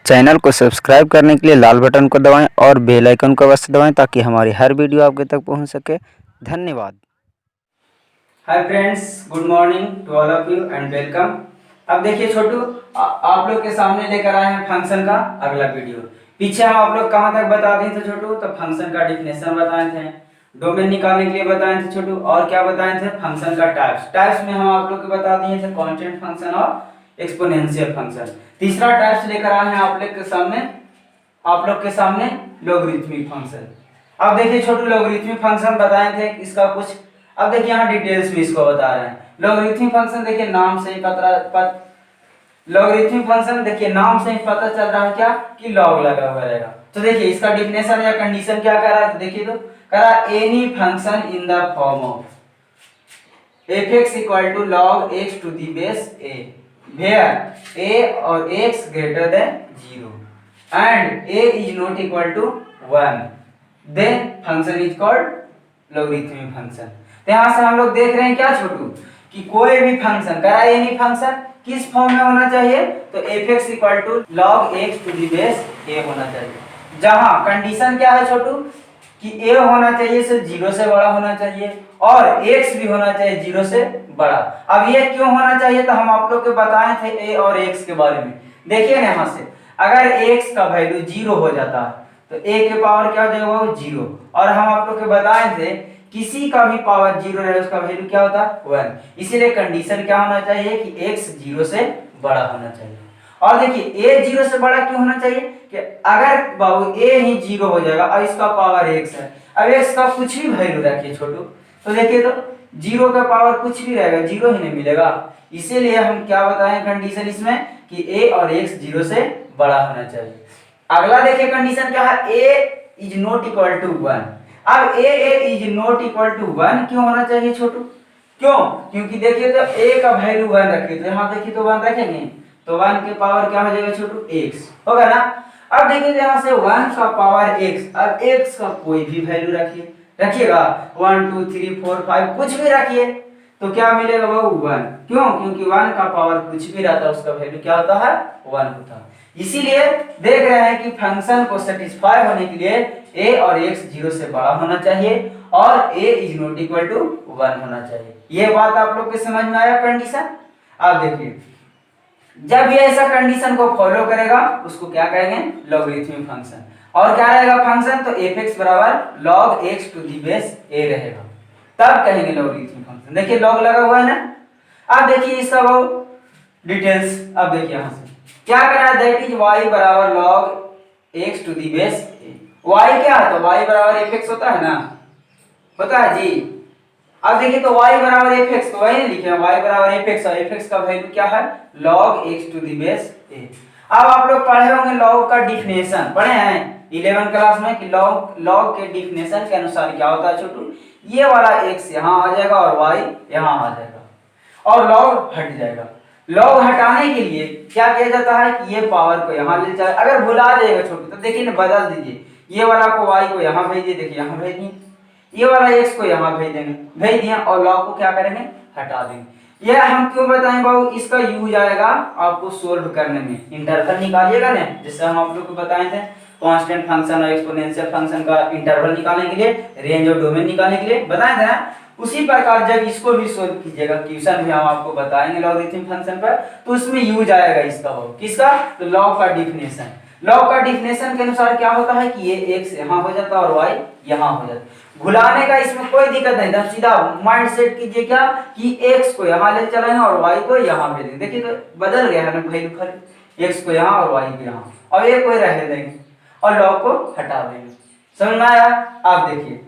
Channel को subscribe करने के लिए लाल बटन को दबाएं और बेल आइकन को अवश्य दबाएं ताकि हमारी हर वीडियो आपके तक पहुंच सके। धन्यवाद। Hi friends, good morning to all of you and welcome. अब देखिए छोटू, आप लोग के सामने लेकर आए हैं फंक्शन का अगला वीडियो। पीछे हम आप लोग कहां तक बता दिए थे छोटू? तो फंक्शन का डिफिनेशन बताए थे, डोमेन निकालने के लिए बताए थे छोटू, और क्या बताए थे? फंक्शन का टाइप्स में हम आप लोग को बता दिए थे कांस्टेंट फंक्शन और एक्सपोनेंशियल फंक्शन। तीसरा टाइप्स लेकर आए हैं आप लोग के सामने लॉगरिथमिक फंक्शन। अब देखिए छोटू, लॉगरिथमिक फंक्शन बताए थे इसका कुछ। अब देखिए यहाँ डिटेल्स में इसको बता रहे हैं। लॉगरिथमिक फंक्शन देखिए नाम से ही लॉगरिथमिक फंक्शन देखिए नाम से ही पता चल रहा है क्या कि लॉग लगा हुआ रहेगा। तो देखिए इसका डिफिनेशन या कंडीशन क्या कर रहा है, तो देखिए तो कह रहा है any function in the form of fx equal to log x to the base a where a और x greater than 0 and a is not equal to 1 then function is called logarithmic function। तो यहाँ से हम लोग देख रहे हैं क्या छोटू कि कोई भी फंक्शन करा एनी फंक्शन किस फॉर्म में होना चाहिए, तो fx equal to log x to the base a होना चाहिए। जहां कंडीशन क्या है छोटू कि a होना चाहिए सिर्फ 0 से बड़ा होना चाहिए और x भी होना चाहिए 0 से बड़ा। अब ये क्यों होना चाहिए, तो हम आप लोग को बताए थे a और x के बारे में। देखिए ना यहाँ से अगर x का वैल्यू 0 हो जाता है तो a के पावर क्या हो जाएगा, वो 0। और हम आप लोग को बताए थे किसी का भी पावर 0 रहे उसका वैल्यू क्या होता है 1। इसीलिए कंडीशन क्या होना चाहिए कि x 0 से बड़ा होना चाहिए। और देखिए a 0 से बड़ा क्यों होना चाहिए कि अगर बाबू a ही 0 हो जाएगा और इसका पावर x है, अब x का कुछ भी वैल्यू रखिए छोटू, तो देखिए तो 0 का पावर कुछ भी रहेगा 0 ही नहीं मिलेगा। इसीलिए हम क्या बताएं कंडीशन इसमें कि a और x 0 से बड़ा होना चाहिए। अगला देखिए कंडीशन क्या है, a is not equal to 1। अब a is not equal to 1 क्यों होना चाहिए छोटू? क्यों? क्योंकि देखिए तो a का वैल्यू 1 रखिए, तो यहाँ देखिए तो 1 रखेंगे तो 1 के पावर क्या हो जाएगा छोटू, x होगा ना। अब देखिए यहाँ से 1 का पावर x, अब x का कोई भी वैल्यू रखिएगा 1 2 3 4 5 कुछ भी रखिए तो क्या मिलेगा वो 1। क्यों? क्योंकि 1 का पावर कुछ भी रहता है उसका वैल्यू क्या होता है 1 होता है। इसीलिए देख रहे हैं कि फंक्शन को सेटिस्फाई होने के लिए a और x 0 से बड़ा होना चाहिए और a is not equal to 1 होना चाहिए। ये बात आप लोग के समझ में आया कंडीशन? अब देखिए जब ये ऐसा कंडीशन को फॉलो करेगा उसको क्या कहेंगे, लॉगरिथमिक फंक्शन। और क्या रहेगा फंक्शन, तो fx बराबर log x to the base a रहेगा, तब कहेंगे लॉगरिथमिक फंक्शन। देखिए log लगा हुआ है ना। अब देखिए इसका वो डिटेल्स, अब देखिए यहां से क्या करना है, दैट इज y बराबर log x to the base a। y क्या है, तो y बराबर fx होता है ना, होता है जी। अब देखिए तो y बराबर fx, तो वही लिखे हैं y बराबर fx और fx का वैल्यू क्या है log x to the base a। अब आप लोग पढ़े होंगे log का डिफिनेशन, पढ़े हैं 11 क्लास में कि log के डिफिनेशन के अनुसार क्या होता है छोटू, ये वाला x यहाँ आ जाएगा और y यहाँ आ जाएगा और log हट जाएगा। log हटाने के लिए क्या किया जाता है कि ये पावर को यहाँ ले जाए, अगर भुला जाएगा छोटू तो देखिए ना बदल दीजिए, ये वाला को y को यहाँ भेज दिए, देखिए यहाँ भेज दिए, ये वाला x को यहाँ भेज दिया और log को क्या करेंगे हटा देंगे। यह हम क्यों बताएं बाबू, इसका यूज आएगा आपको सोल्व करने में। इंटरवल निकालिएगा ना, जैसे हम आप लोग को बताए थे कांस्टेंट फंक्शन और एक्सपोनेंशियल फंक्शन का इंटरवल निकालने के लिए, रेंज और डोमेन निकालने के लिए बताए थे ना, उसी प्रकार जब इसको भी सोल्व कीजिएगा क्वेश्चन भी हम आपको बताएंगे लॉगरिथमिक फंक्शन पर, तो उसमें यूज आएगा इसका बाबू, किसका, तो लॉग का डिफिनेशन। लॉग का डिफिनेशन के अनुसार क्या होता है कि ये x यहाँ हो जाता है और y यहाँ हो जाता है। भुलाने का इसमें कोई दिक्कत नहीं, एकदम सीधा माइंड सेट कीजिए क्या कि x को यहाँ ले चलेंगे और y को यहाँ भेजेंगे। देखिए तो बदल गया है ना वैल्यू, खाली x को यहाँ और y को यहाँ, और ये कोई रह देंगे और लॉग को हटा देंगे। समझ में आया? आप देखिए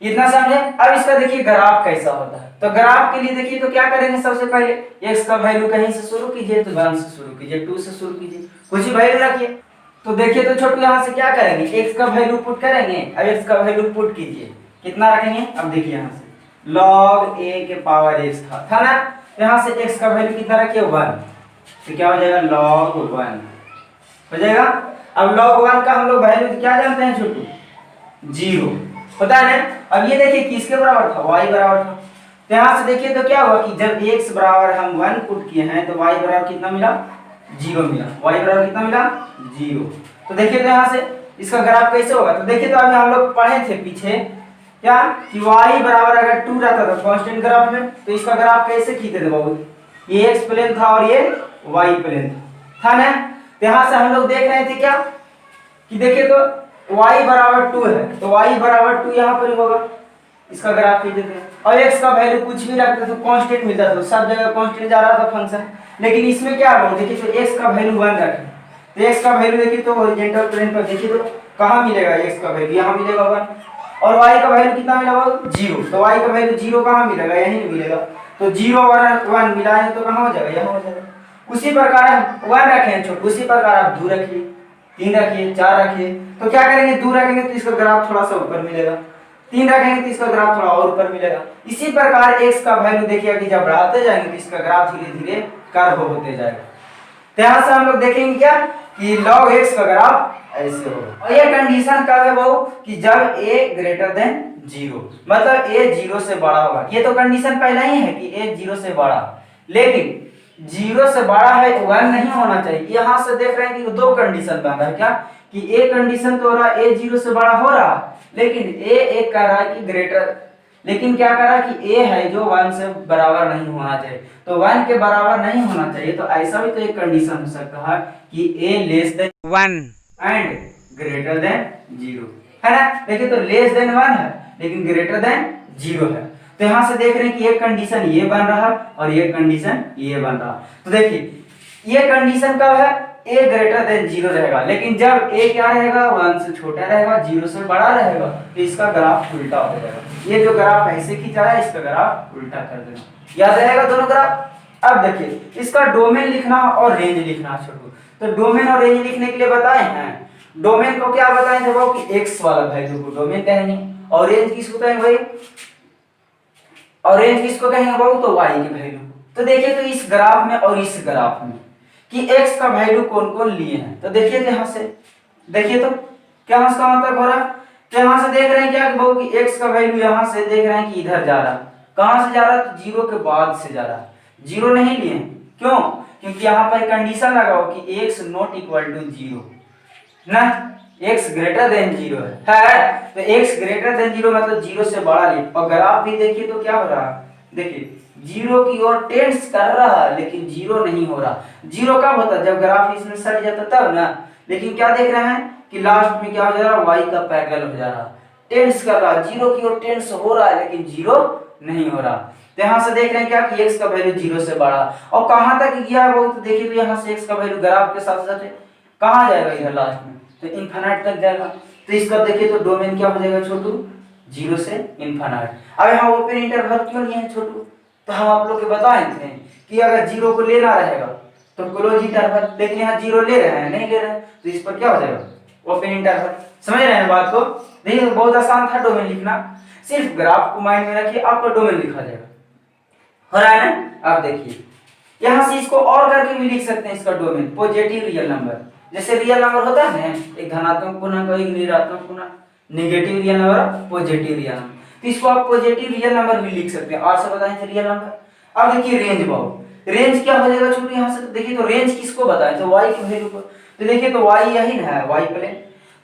इतना समझे। अब इसका देखिए ग्राफ कैसा होता है, तो ग्राफ के लिए देखिए तो क्या करेंगे, सबसे पहले x का वैल्यू कहीं से शुरू कीजिए, तो 1 से शुरू कीजिए, 2 से शुरू कीजिए, कुछ भी वैल्यू रखिए। तो देखिए तो छोटू यहाँ से क्या करेंगे, x का वैल्यू पुट करेंगे। अब x का वैल्यू पुट कीजिए, कितना रखेंगे, अब देखिए यहाँ से log a के पावर x था ना, तो यहाँ से x का वैल्यू कितना रखिए 1, तो क्या हो जाएगा log 1 हो जाएगा। अब log 1 का हम लोग वैल्यू क्या जानते हैं छोटू, 0 होता है ना। अब ये देखिए किसके बराबर था, y बराबर था, तो यहाँ से देखिए तो क्या हुआ कि जब x बराबर हम 1 पुट किए हैं तो y बराबर कितना मिला जीरो मिला, y बराबर कितना मिला, जीरो। तो देखिए तो यहाँ से इसका ग्राफ कैसे होगा, तो देखिए तो अभी हम लोग पढ़े थे पीछे क्या कि y बराबर अगर 2 रहता था कांस्टेंट ग्राफ में, तो इसका ग्राफ कैसे खींचते थे बाबू, ये x प्लेन था और ये y प्लेन था ना। तो यहाँ से हम लोग देख रहे थे क्या कि देखिए तो y बराबर 2 है, तो y बराबर 2 यहाँ पर होगा, इसका ग्राफ खींचते थे। और x का वैल्यू कुछ भी रखते तो कांस्टेंट मिलता था, सब जगह कांस्टेंट जा रहा था फंक्शन। लेकिन इसमें क्या होगा, देखिए तो x का वैल्यू 1 रखें, तो x का वैल्यू देखिए तो हॉरिजॉन्टल प्लेन पर देखिए तो कहाँ मिलेगा, x का वैल्यू यहाँ मिलेगा 1, और y का वैल्यू कितना मिलेगा, 0। तो y का वैल्यू 0 कहाँ मिलेगा, यहीं मिलेगा। तो 0 और 1 मिलाएं तो कहाँ हो जाएगा, यहाँ हो जाएगा। उसी प्रकार 1 रखें छोटे, उसी प्रकार आप 2 रखिए, 3 रखिए, 4 रखिए, तो क्या करेंगे, 2 रखेंगे तो इसका ग्राफ थोड़ा सा ऊपर मिलेगा, 3 रखेंगे तो इसका ग्राफ थोड़ा और ऊपर मिलेगा। इसी प्रकार x का वैल्यू देखिए कि जब बढ़ाते जाएंगे तो इसका ग्राफ धीरे धीरे कर्व होते जाएगा। तो यहाँ से हम लोग देखेंगे क्या कि log x का ग्राफ ऐसे होगा। और ये कंडीशन कब है वो कि जब a ग्रेटर देन 0, मतलब a 0 से बड़ा होगा। ये तो कंडीशन पहले ही है कि a 0 से बड़ा, लेकिन 0 से बड़ा है 1 नहीं होना चाहिए। यहाँ से देख रहे हैं कि दो कंडीशन बन रहा है क्या कि a कंडीशन तो हो रहा है a 0 से बड़ा हो रहा, लेकिन a एक कह रहा है कि ग्रेटर, लेकिन क्या कह रहा है कि a है जो 1 से बराबर नहीं होना चाहिए, तो 1 के बराबर नहीं होना चाहिए। तो ऐसा भी तो एक कंडीशन हो सकता है कि a less than 1 and greater than 0 है ना। देखिए तो लेस देन 1 है लेकिन ग्रेटर देन 0 है। तो यहाँ से देख रहे हैं कि एक कंडीशन ये बन रहा और एक कंडीशन ये बन रहा। तो देखिए ये कंडीशन कब है, a ग्रेटर देन 0 रहेगा, लेकिन जब a क्या रहेगा, 1 से छोटा रहेगा, 0 से बड़ा रहेगा, तो इसका ग्राफ उल्टा हो जाएगा। ये जो ग्राफ ऐसे खींचा है इसका ग्राफ उल्टा कर देना, याद रहेगा दोनों ग्राफ। अब देखिए इसका डोमेन लिखना और रेंज लिखना छोड़ो, तो डोमेन और रेंज लिखने के लिए बताए हैं। डोमेन को क्या बताए थे वो कि x वाला वैल्यू को डोमेन कहेंगे, और रेंज किसको कहेंगे भाई, और रेंज किसको कहेंगे वो तो y के वैल्यू। तो देखिए तो इस ग्राफ में और इस ग्राफ में कि x का वैल्यू कौन कौन लिए हैं, तो देखिए तो यहाँ से देखिए तो क्या इसका मतलब हो रहा है, तो यहाँ से देख रहे हैं क्या कि x का वैल्यू यहाँ से देख रहे हैं कि इधर जा रहा, कहाँ से जा रहा है, तो 0 के बाद से जा रहा है, 0 नहीं लिए, क्यों, क्योंकि यहाँ पर कंडीशन लगाओ कि x नॉट इक्वल टू 0 ना, x ग्रेटर देन 0 है, तो x ग्रेटर देन 0 मतलब 0 से बड़ा लिए। और ग्राफ भी देखिए तो क्या हो रहा है, देखिए 0 की ओर टेंड्स कर रहा है लेकिन 0 नहीं हो रहा। 0 कब होता है, जब ग्राफ इसमें सट जाता तब ना, लेकिन क्या देख रहे हैं कि लास्ट में क्या हो जा रहा है, y का पैरेलल हो जा रहा, टेंड्स कर रहा, 0 की ओर टेंड्स हो रहा है लेकिन 0 नहीं हो रहा। तो यहाँ से देख रहे हैं क्या कि x का वैल्यू 0 से बड़ा, और कहाँ तक गया है वो, तो देखिए तो यहाँ से x का वैल्यू ग्राफ के साथ साथ कहाँ जाएगा, इधर लास्ट में तो इनफिनिट तक जाएगा। तो इसका देखिए तो डोमेन क्या हो जाएगा छोटू, 0 से इनफिनिट। अब यहाँ ओपन इंटरवल क्यों नहीं है छोटू, तो हम आप लोग को बताए थे कि अगर 0 को लेना रहेगा तो क्लोज इंटरवल, लेकिन यहाँ 0 ले रहे हैं, नहीं ले रहे हैं, तो इस पर क्या हो जाएगा, ओपन इंटरवल। समझ रहे हैं बात को, देखिए बहुत आसान था डोमेन लिखना, सिर्फ ग्राफ को माइंड में रखिए आपका डोमेन लिखा जाएगा, हो रहा है ना। अब देखिए यहाँ से इसको और करके भी लिख सकते हैं, इसका डोमेन पॉजिटिव रियल नंबर, जैसे रियल नंबर होता है ना, एक धनात्मक पूर्णांक और एक ऋणात्मक पूर्णांक, negative real number, positive real number, तो इसको आप पॉजिटिव रियल नंबर भी लिख सकते हैं। और से बताएं रियल नंबर। अब देखिए रेंज बहु, रेंज क्या हो जाएगा छोटू, यहाँ से तो देखिए तो रेंज किसको बताएं, तो y की वैल्यू को, तो देखिए तो y यही ना है, y प्लेन,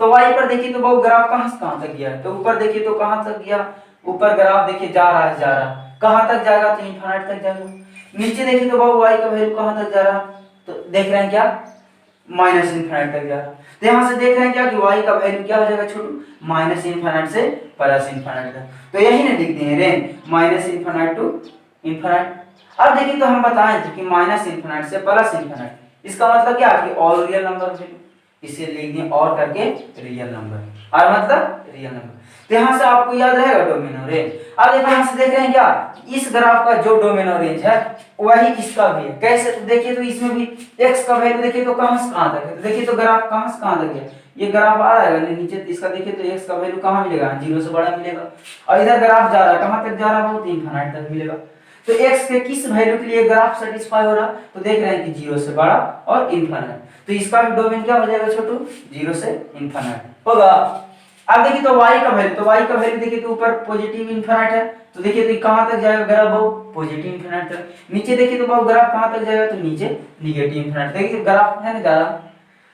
तो y पर देखिए तो बहु ग्राफ कहाँ से कहाँ तक गया है, तो ऊपर देखिए तो कहाँ तक गया, ऊपर ग्राफ देखिए जा रहा है, जा रहा कहाँ तक जाएगा, तो इनफिनिट तक जाएगा। नीचे देखिए तो बहु y का वैल्यू कहाँ तक जा रहा, तो देख रहे हैं क्या माइनस इनफिनिट तक जा रहा। तो यहाँ से देख रहे हैं क्या कि y का वैल्यू क्या हो जाएगा छोटू, माइनस इनफिनिट से प्लस इनफिनिट तक, तो यही ना लिखते हैं range minus infinite to infinite. अब देखिए तो हम बताएं थे कि माइनस इनफिनिट से प्लस इनफिनिट, इसका मतलब क्या कि और रियल नंबर वैल्यू, इसे लिख दें और करके रियल नंबर, और मतलब रियल नंबर। तो यहाँ से आपको याद रहेगा डोमेन और रेंज। अब देखिए यहाँ से देख रहे हैं क्या, इस ग्राफ का जो डोमेन और रेंज है वही इसका भी है। कैसे, तो देखिए तो इसमें भी x का वैल्यू देखिए तो कहाँ से कहाँ तक है, तो देखिए तो ग्राफ कहाँ से कहाँ तक है, ये ग्राफ आ रहा है नीचे, इसका देखिए तो x का वैल्यू कहाँ मिलेगा, 0 से बड़ा मिलेगा, और इधर ग्राफ जा रहा है कहाँ तक जा रहा है, वो इनफिनिट तक मिलेगा। तो x के किस वैल्यू के लिए ग्राफ सेटिस्फाई हो रहा, तो देख रहे हैं कि 0 से बड़ा और इनफिनिट, तो इसका भी डोमेन क्या हो जाएगा छोटू, 0 से इनफिनिट होगा। अब देखिए तो y का वैल्यू, देखिए तो ऊपर पॉजिटिव इनफिनिट है, तो देखिए तो कहां तक जाएगा ग्राफ वो पॉजिटिव इनफिनिट तक। नीचे देखिए तो ग्राफ कहां तक जाएगा, तो नीचे निगेटिव इनफिनिट। देखिए ग्राफ है ना ग्राफ,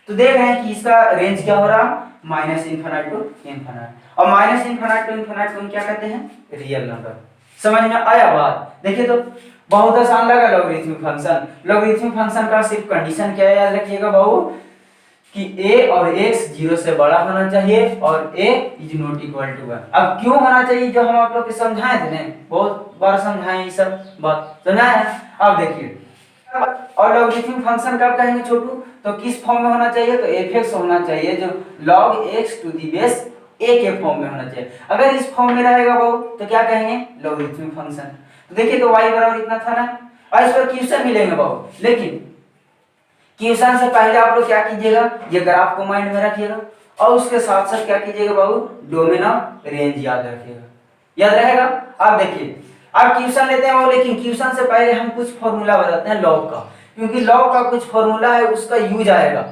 तो देख रहे हैं कि इसका रेंज क्या हो रहा, माइनस इनफिनिट टू इनफिनिट। और माइनस इनफिनिट टू इनफिनिट को क्या कहते हैं, रियल नंबर। समझ में आया बात? देखिए तो बहुत आसान लगा लॉगरिथमिक फंक्शन। लॉगरिथमिक फंक्शन का सिर्फ कंडीशन क्या याद रखिएगा बाबू, कि a और x 0 से बड़ा होना चाहिए और a is not equal to 1। अब क्यों होना चाहिए, जो हम आप लोग को समझाए थे ना, बहुत बार समझाए ये सब बात, समझाया। अब देखिए, और लॉगरिथमिक फंक्शन कब कहेंगे छोटू, तो किस फॉर्म में होना चाहिए, तो f(x) होना चाहिए, जो log x to the base a के फॉर्म में होना चाहिए। अगर इस फॉर्म में रहेगा वो तो क्या कहेंगे, लॉगरिथमिक फंक्शन। तो देखिए तो y बराबर इतना था ना, और इस पर क्वेश्चन मिलेंगे बाबू, लेकिन क्वेश्चन से पहले आप लोग क्या कीजिएगा, ये ग्राफ को माइंड में रखिएगा, और उसके साथ साथ क्या कीजिएगा बाबू, डोमेन ऑफ रेंज याद रखिएगा। याद रहेगा? अब देखिए, अब क्वेश्चन लेते हैं बाबू, लेकिन क्वेश्चन से पहले हम कुछ फॉर्मूला बताते हैं लॉग का, क्योंकि लॉग का कुछ फॉर्मूला है, उसका यूज आएगा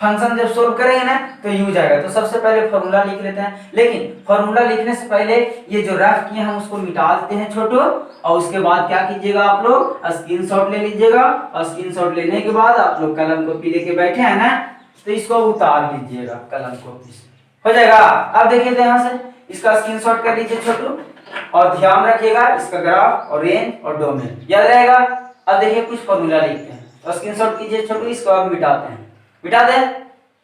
फंक्शन जब सोल्व करेंगे ना, तो यूज आएगा। तो सबसे पहले फॉर्मूला लिख लेते हैं, लेकिन फॉर्मूला लिखने से पहले ये जो रफ किए हम उसको मिटा देते हैं छोटू, और उसके बाद क्या कीजिएगा, आप लोग स्क्रीनशॉट ले लीजिएगा, और स्क्रीनशॉट लेने के बाद आप लोग कलम कॉपी लेके बैठे हैं ना, तो इसको उतार लीजिएगा कलम कॉपी से, हो जाएगा। अब देखिए यहाँ से इसका स्क्रीनशॉट कर लीजिए छोटू, और ध्यान रखिएगा इसका ग्राफ और रेंज और डोमेन याद रहेगा। अब देखिए कुछ फॉर्मूला लिखते हैं, और स्क्रीनशॉट कीजिए छोटू, इसको अब मिटाते हैं, मिटा दे।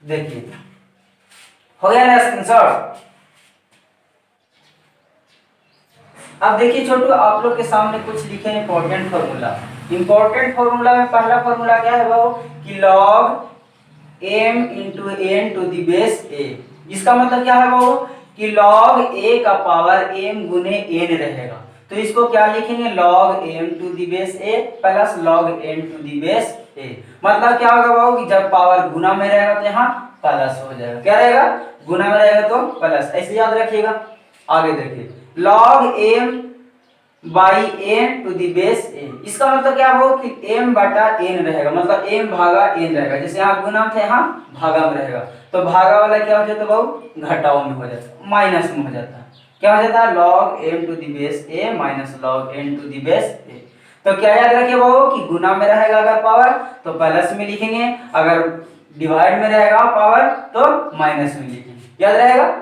देखिए हो गया ना स्क्रीनशॉट। अब देखिए छोटू, आप लोग के सामने कुछ लिखे हैं इंपॉर्टेंट फार्मूला। इंपॉर्टेंट फार्मूला में पहला फार्मूला क्या है वो, कि log m into n to the base a। इसका मतलब क्या है वो, कि log a का पावर m गुने n रहेगा, तो इसको क्या लिखेंगे, log m to the base a plus log n to the base a। मतलब क्या होगा बाबू, कि जब पावर गुना में रहेगा तो यहाँ प्लस हो जाएगा, क्या रहेगा, गुना में रहेगा तो प्लस, ऐसे याद रखिएगा। आगे देखिए, log m by n to the base a, इसका मतलब क्या हो, कि m बटा n रहेगा, मतलब m भागा n रहेगा, जैसे यहाँ गुना था यहाँ भागा में रहेगा, तो भागा वाला क्या हो जाता है बाबू, घटाओ में हो जाता है, माइनस में हो जाता है, क्या हो जाता है, log m to the base a minus log n to the base a। तो क्या याद रखिए बाबू, कि गुना में रहेगा अगर पावर तो प्लस में लिखेंगे, अगर डिवाइड में रहेगा पावर तो माइनस में लिखेंगे, याद रहेगा।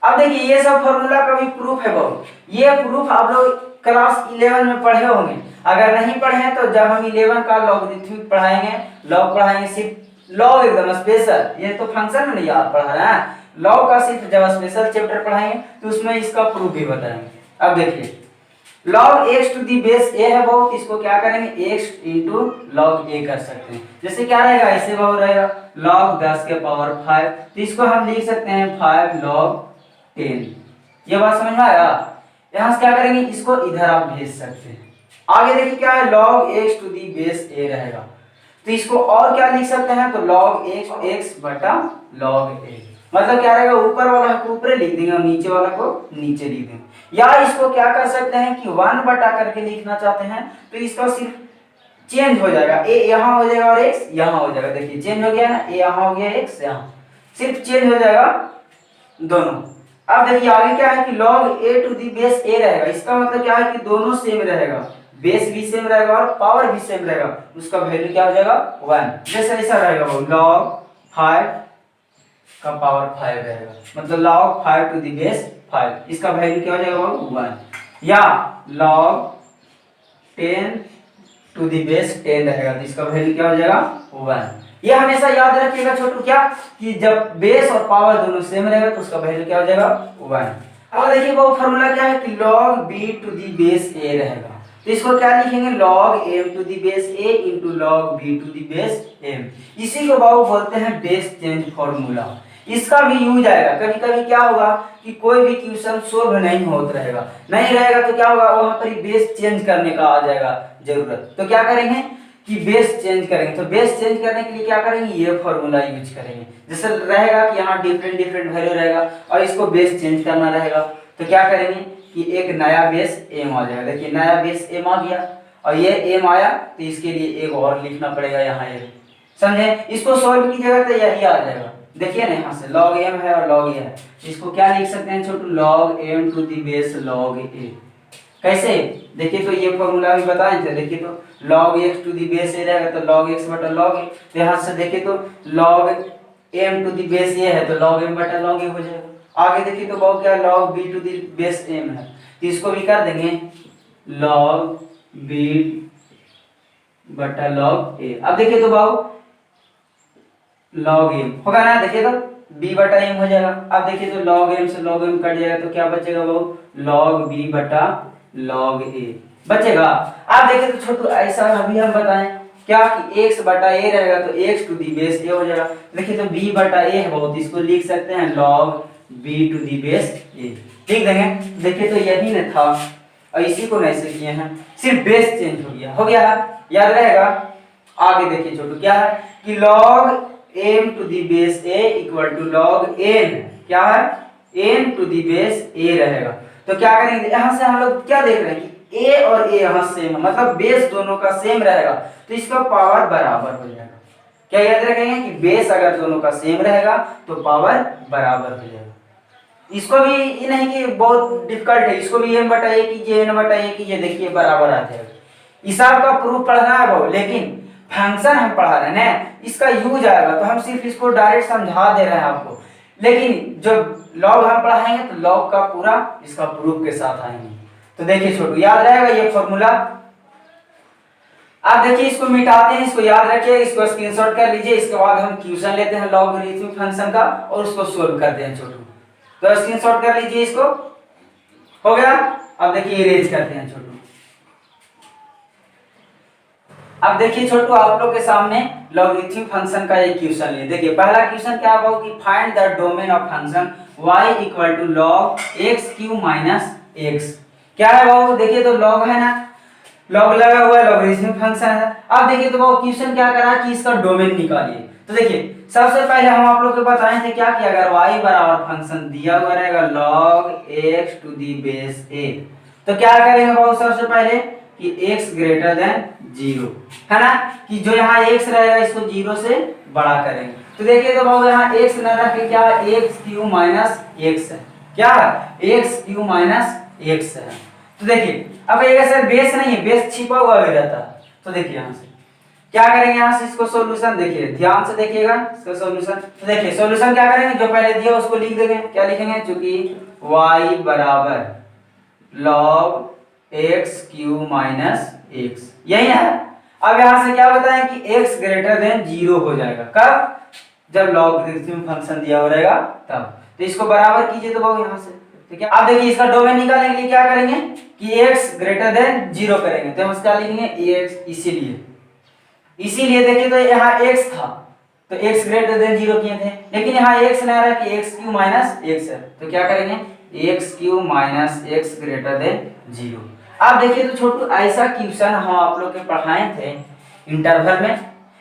अब देखिए ये सब फॉर्मूला का भी प्रूफ है बाबू, ये प्रूफ आप लोग क्लास 11 में पढ़े होंगे, अगर नहीं पढ़े हैं तो जब हम 11 का लॉगरिथमिक पढ़ाएंगे, लॉग पढ़ाएंगे, सिर्फ लॉग एकदम स्पेशल, ये तो फंक्शन में नहीं आप पढ़ा रहे हैं, लॉग का सिर्फ जब स्पेशल चैप्टर पढ़ाएंगे तो उसमें इसका प्रूफ भी बताएंगे। अब देखिए log x to the base a है वो, इसको क्या करेंगे, x इंटू log a कर सकते हैं, जैसे क्या रहेगा, ऐसे वो रहेगा log 10 के पावर 5, तो इसको हम लिख सकते हैं 5 log 10। ये बात समझ में आया? यहाँ से क्या करेंगे, इसको इधर आप भेज सकते हैं। आगे देखिए क्या है, log x to the base a रहेगा, तो इसको और क्या लिख सकते हैं, तो log x बटा log a, मतलब क्या रहेगा, ऊपर वाला को ऊपर लिख देंगे और नीचे वाला को नीचे लिख देंगे। या इसको क्या कर सकते हैं कि 1 बटा करके लिखना चाहते हैं, तो इसका सिर्फ चेंज हो जाएगा, a यहाँ हो जाएगा और x यहाँ हो जाएगा, देखिए चेंज हो गया ना, a यहाँ हो गया x यहाँ, सिर्फ चेंज हो जाएगा दोनों। अब देखिए आगे क्या है, कि log a to the base a रहेगा, इसका मतलब क्या है कि दोनों सेम रहेगा, बेस भी सेम रहेगा और पावर भी सेम रहेगा, उसका वैल्यू क्या हो जाएगा 1, जैसे ऐसा रहेगा वो log 5 का पावर 5 रहेगा, मतलब log 5 टू दी बेस 5, इसका वैल्यू क्या हो जाएगा वो 1। या log 10 टू दी बेस 10 रहेगा, तो इसका वैल्यू क्या हो जाएगा 1। ये हमेशा याद रखिएगा छोटू, क्या कि जब बेस और पावर दोनों सेम रहेगा तो उसका वैल्यू क्या हो जाएगा 1। अब देखिए वो फार्मूला क्या है, कि log b to the base a रहेगा, तो इसको क्या लिखेंगे, log m to the base a into log b to the base m। इसी को बाबू बोलते हैं बेस चेंज फार्मूला, इसका भी यूज आएगा। कभी कभी क्या होगा कि कोई भी क्वेश्चन सोल्व नहीं होता रहेगा, नहीं रहेगा तो क्या होगा, वहां पर बेस चेंज करने का आ जाएगा जरूरत, तो क्या करेंगे कि बेस चेंज करेंगे। तो बेस चेंज करने के लिए क्या करेंगे, ये फार्मूला यूज करेंगे, जैसे रहेगा कि यहाँ डिफरेंट वैल्यू रहेगा और इसको बेस चेंज करना रहेगा, तो क्या करेंगे कि एक नया बेस m आ जाएगा, देखिए नया बेस m आ गया, और ये m आया तो इसके लिए एक और लिखना पड़ेगा यहाँ, ये समझे, इसको सॉल्व कीजिएगा तो यही आ जाएगा, देखिए ना यहाँ से log m है और log a है, इसको क्या लिख सकते हैं Chhotu, log m to the base log a। कैसे, देखिए तो ये फॉर्मूला भी बताए थे, देखिए तो log x to the base a रहेगा तो log x बटा log a, तो यहाँ से देखिए तो log m to the base a है तो log m बटा log a हो जाएगा। आगे देखिए तो बहु क्या log b to the base m है, तो इसको भी कर देंगे log b बटा log a। अब देखिए तो बहु log m होगा ना, देखिए तो b बटा m हो जाएगा। अब देखिए तो log m से log m कट जाएगा तो क्या बचेगा बहु, log b बटा log a बचेगा। आप देखिए तो छोटू ऐसा अभी हम बताएं क्या कि x बटा a रहेगा तो x to the base a हो जाएगा। देखिए तो b बटा a है बहुत, इसको लिख सकते हैं log b to the base a, लिख देंगे। देखिए तो यही न था और इसी को ऐसे किए हैं, सिर्फ बेस चेंज हो गया है, याद रहेगा। आगे देखिए छोटू क्या है कि log m to the base a equal to log n, क्या है n to the base a रहेगा। तो क्या करेंगे, यहाँ से हम लोग क्या देख रहे हैं कि a और a यहाँ सेम है, मतलब बेस दोनों का सेम रहेगा तो इसका पावर बराबर हो जाएगा। क्या याद रखेंगे कि बेस अगर दोनों का सेम रहेगा तो पावर बराबर हो जाएगा। इसको भी ये नहीं कि बहुत डिफिकल्ट है, इसको भी m बटा a कीजिए n बटा a कीजिए, देखिए बराबर आ जाएगा। हिसाब का प्रूफ पढ़ना है बहुत, लेकिन फंक्शन हम पढ़ा रहे हैं ना, इसका यूज आएगा तो हम सिर्फ इसको डायरेक्ट समझा दे रहे हैं आपको, लेकिन जब लॉग हम पढ़ाएंगे तो लॉग का पूरा इसका प्रूफ के साथ आएंगे। तो देखिए छोटू याद रहेगा ये फॉर्मूला। आप देखिए इसको मिटाते हैं, इसको याद रखिए, इसको स्क्रीनशॉट कर लीजिए, इसके बाद हम क्वेश्चन लेते हैं लॉगरिथमिक फंक्शन का और उसको सोल्व करते हैं छोटू। तो स्क्रीनशॉट कर लीजिए इसको, हो गया। अब देखिए इरेज करते हैं छोटू। अब देखिए छोटू आप लोग के सामने लॉगरिथमिक फंक्शन का एक क्वेश्चन लिए। देखिए पहला क्वेश्चन क्या होगा कि find the domain of function y equal to log x q minus x। क्या है वो, देखिए तो log है ना, log लगा हुआ है, लॉगरिथमिक फंक्शन है। अब देखिए तो वो क्वेश्चन क्या करा कि इसका डोमेन निकालिए। तो देखिए सबसे पहले हम आप लोग को बताए थे क्या कि अगर y बराबर फंक्शन दिया हुआ रहेगा log x to the base a, तो क्या करेंगे वो सबसे पहले कि x ग्रेटर देन 0 है ना, कि जो यहाँ x रहेगा इसको 0 से बड़ा करेंगे। तो देखिए तो बाबू यहाँ x न रख के क्या x क्यू माइनस x है, क्या है x क्यू माइनस x है। तो देखिए अब ये सर बेस नहीं है, बेस छिपा हुआ भी रहता है। तो देखिए यहाँ से क्या करेंगे, यहाँ से इसको सॉल्यूशन देखिए ध्यान से देखिएगा इसका सॉल्यूशन। तो देखिए सॉल्यूशन क्या करेंगे, जो पहले दिया उसको लिख देंगे, क्या लिखेंगे, चूंकि y बराबर log x q minus x यही है। अब यहाँ से क्या बताएं कि x ग्रेटर देन 0 हो जाएगा, कब, जब लॉगरिथमिक फंक्शन दिया हो रहेगा तब। तो इसको बराबर कीजिए तो वो यहाँ से, ठीक है। अब देखिए इसका डोमेन निकालने के लिए क्या करेंगे कि x ग्रेटर देन 0 करेंगे, तो हम क्या लिखेंगे x, इसीलिए देखिए तो यहाँ x था तो x ग्रेटर देन 0 किए थे, लेकिन यहाँ x ना रहा कि x क्यू माइनस x है, तो क्या करेंगे x q minus x greater than 0। आप देखिए तो छोटू ऐसा क्वेश्चन हम आप लोग के पढ़ाए थे